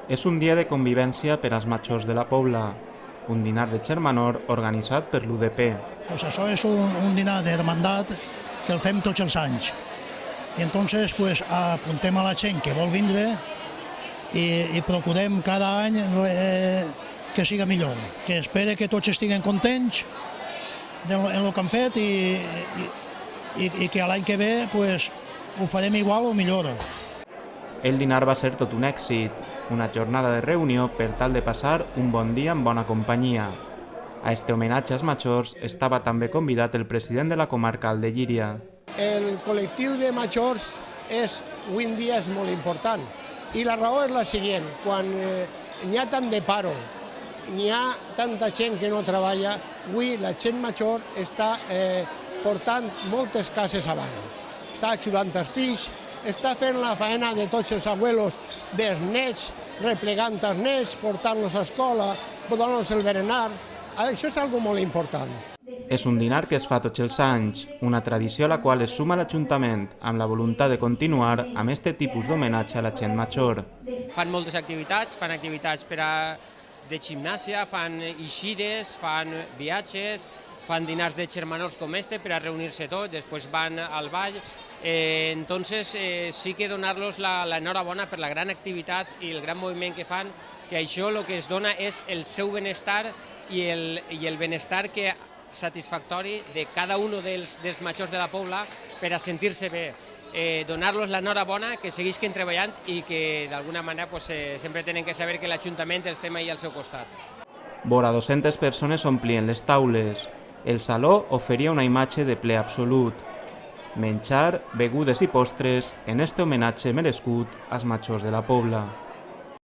És un dia de convivència per als majors de la Pobla, un dinar de Xermanor organitzat per l'UDP. Pues això és un dinar d'hermandat que el fem tots els anys. I entonces pues, apuntem a la gent que vol vindre i procurem cada any que siga millor, que espere que tots estiguen contents en el que han fet i que l'any que ve pues, ho farem igual o millor. El dinar va ser tot un èxit, una jornada de reunió per tal de passar un bon dia en bona companyia. A este homenatge als majors estava també convidat el president de la comarca de Llíria. El col·lectiu de majors avui en dia és molt important i la raó és la següent: quan n'hi ha tant de paro, n'hi ha tanta gent que no treballa, avui la gent major està portant moltes cases avant. Està ajudant els fills, està fent la feina de tots els abuelos dels nets, replegant els nets, portant-los a escola, donant-los el berenar. Això és algo molt important. És un dinar que es fa tots els anys, una tradició a la qual es suma l'Ajuntament, amb la voluntat de continuar amb aquest tipus d'homenatge a la gent major. Fan moltes activitats, fan activitats de gimnàsia, fan eixires, fan viatges, fan dinars de xermanors com este per a reunir-se tots, després van al ball. Entonces sí que donar-los l'enhorabona per la gran activitat i el gran moviment que fan, que això el que es dona és el seu benestar i el benestar satisfactori de cada un dels majors de la Pobla per a sentir-se bé. Donar-los l'enhorabona, que seguisquen treballant i que d'alguna manera sempre tenen que saber que l'Ajuntament els té ahí al seu costat. Vora 200 persones omplien les taules. El saló oferia una imatge de ple absolut. Menjar, begudes i postres en este homenatge merescut als majors de la Pobla.